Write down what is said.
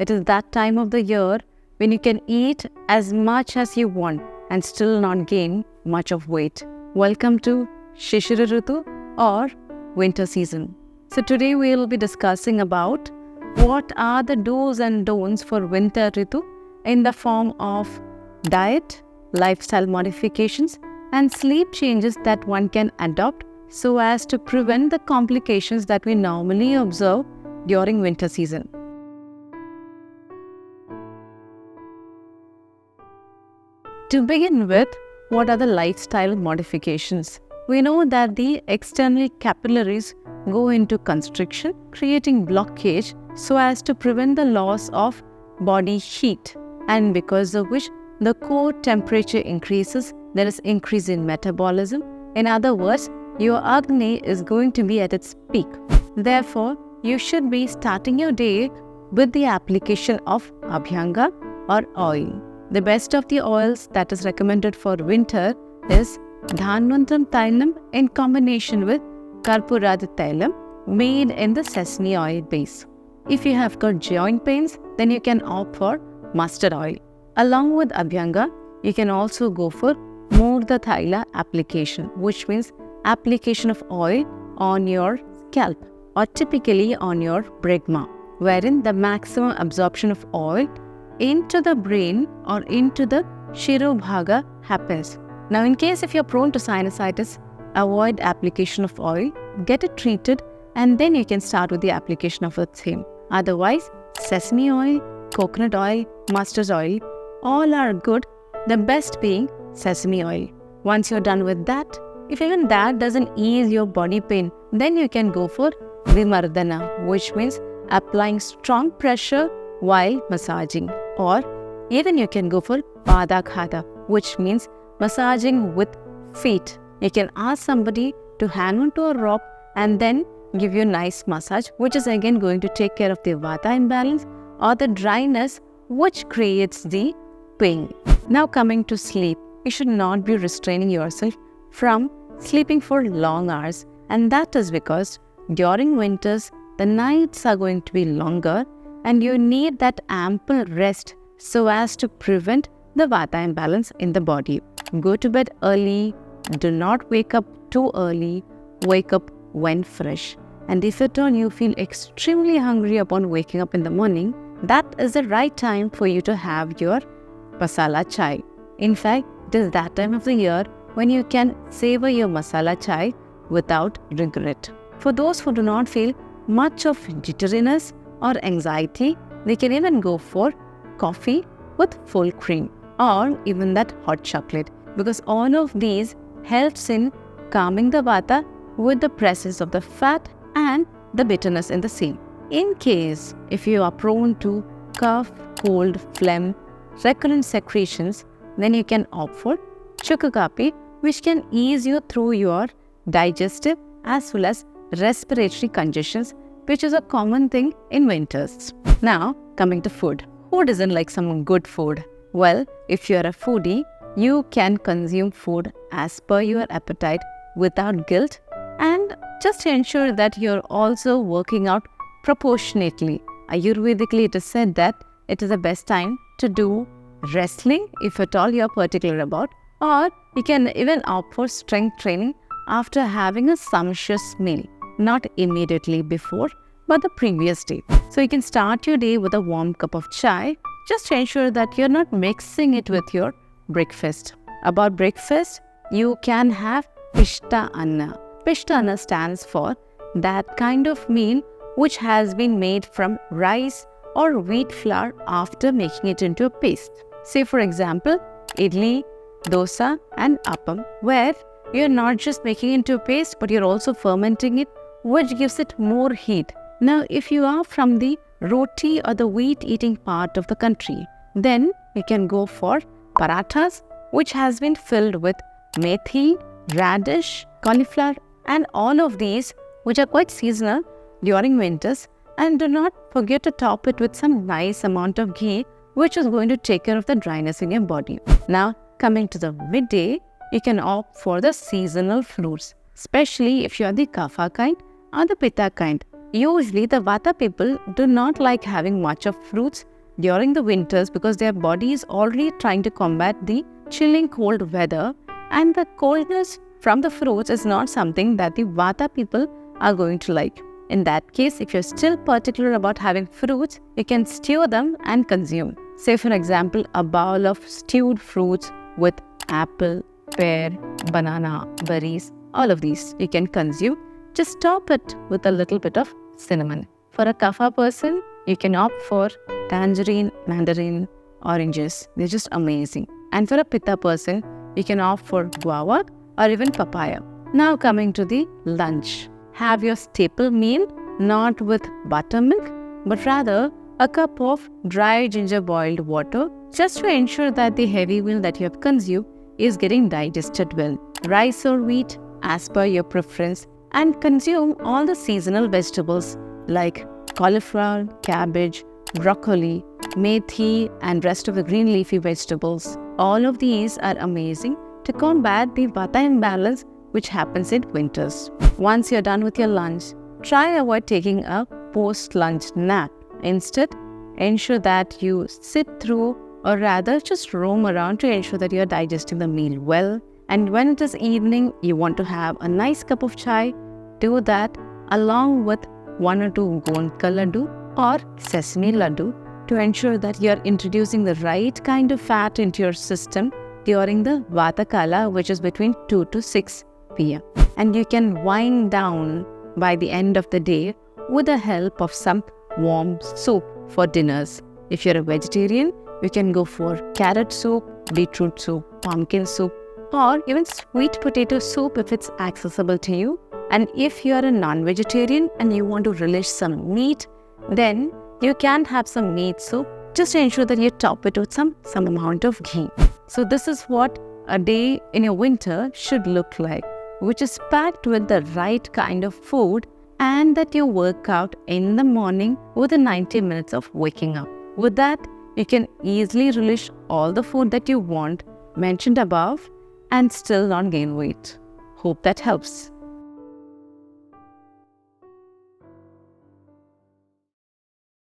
It is that time of the year when you can eat as much as you want and still not gain much of weight. Welcome to Shishira Ritu or winter season. So today we will be discussing about what are the do's and don'ts for winter Ritu in the form of diet, lifestyle modifications and sleep changes that one can adopt so as to prevent the complications that we normally observe during winter season. To begin with, what are the lifestyle modifications? We know that the external capillaries go into constriction, creating blockage so as to prevent the loss of body heat, and because of which the core temperature increases, there is increase in metabolism. In other words, your Agni is going to be at its peak. Therefore, you should be starting your day with the application of Abhyanga or oil. The best of the oils that is recommended for winter is Dhanvantram Tailam in combination with Karpurada Tailam made in the sesame oil base. If you have got joint pains, then you can opt for mustard oil. Along with Abhyanga, you can also go for Murda Thaila application, which means application of oil on your scalp or typically on your bregma, wherein the maximum absorption of oil into the brain or into the Shirobhaga happens. Now, in case if you're prone to sinusitis, avoid application of oil, get it treated, and then you can start with the application of the same. Otherwise, sesame oil, coconut oil, mustard oil, all are good, the best being sesame oil. Once you're done with that, if even that doesn't ease your body pain, then you can go for Vimardana, which means applying strong pressure while massaging. Or even you can go for Padakhata, which means massaging with feet. You can ask somebody to hang on to a rope and then give you a nice massage, which is again going to take care of the Vata imbalance or the dryness which creates the pain. Now coming to sleep, you should not be restraining yourself from sleeping for long hours, and that is because during winters the nights are going to be longer and you need that ample rest so as to prevent the Vata imbalance in the body. Go to bed early, do not wake up too early, wake up when fresh. And if at all you feel extremely hungry upon waking up in the morning, that is the right time for you to have your masala chai. In fact, it is that time of the year when you can savor your masala chai without regret. For those who do not feel much of jitteriness or anxiety, they can even go for coffee with full cream or even that hot chocolate, because all of these helps in calming the Vata with the presence of the fat and the bitterness in the same. In case if you are prone to cough, cold, phlegm, recurrent secretions, then you can opt for Chukka Kapi, which can ease you through your digestive as well as respiratory congestions, which is a common thing in winters. Now, coming to food. Who doesn't like some good food? Well, if you are a foodie, you can consume food as per your appetite without guilt, and just ensure that you're also working out proportionately. Ayurvedically, it is said that it is the best time to do wrestling if at all you're particular about, or you can even opt for strength training after having a sumptuous meal, not immediately before, but the previous day. So you can start your day with a warm cup of chai. Just ensure that you're not mixing it with your breakfast. About breakfast, you can have Pishta Anna. Pishta Anna stands for that kind of meal which has been made from rice or wheat flour after making it into a paste. Say for example, idli, dosa and appam, where you're not just making it into a paste but you're also fermenting it, which gives it more heat. Now, if you are from the roti or the wheat eating part of the country, then you can go for parathas, which has been filled with methi, radish, cauliflower and all of these which are quite seasonal during winters, and do not forget to top it with some nice amount of ghee, which is going to take care of the dryness in your body. Now, coming to the midday, you can opt for the seasonal fruits, especially if you are the kapha kind or the pitta kind. Usually, the Vata people do not like having much of fruits during the winters because their body is already trying to combat the chilling cold weather, and the coldness from the fruits is not something that the Vata people are going to like. In that case, if you're still particular about having fruits, you can stew them and consume. Say for example, a bowl of stewed fruits with apple, pear, banana, berries, all of these you can consume. Just top it with a little bit of cinnamon. For a Kapha person, you can opt for tangerine, mandarin, oranges. They're just amazing. And for a Pitta person, you can opt for guava or even papaya. Now coming to the lunch. Have your staple meal not with buttermilk, but rather a cup of dry ginger boiled water, just to ensure that the heavy meal that you have consumed is getting digested well. Rice or wheat as per your preference, and consume all the seasonal vegetables like cauliflower, cabbage, broccoli, methi, and rest of the green leafy vegetables. All of these are amazing to combat the Vata imbalance which happens in winters. Once you're done with your lunch, try avoid taking a post-lunch nap. Instead, ensure that you sit through, or rather just roam around to ensure that you're digesting the meal well. And when it is evening, you want to have a nice cup of chai, do that along with 1 or 2 Gondka laddu or sesame laddu to ensure that you're introducing the right kind of fat into your system during the Vata Kala, which is between 2 to 6 p.m. And you can wind down by the end of the day with the help of some warm soup for dinners. If you're a vegetarian, you can go for carrot soup, beetroot soup, pumpkin soup, or even sweet potato soup if it's accessible to you. And if you are a non-vegetarian and you want to relish some meat, then you can have some meat soup. Just ensure that you top it with some amount of ghee. So this is what a day in your winter should look like, which is packed with the right kind of food, and that you work out in the morning with the 90 minutes of waking up. With that, you can easily relish all the food that you want mentioned above and still not gain weight. Hope that helps.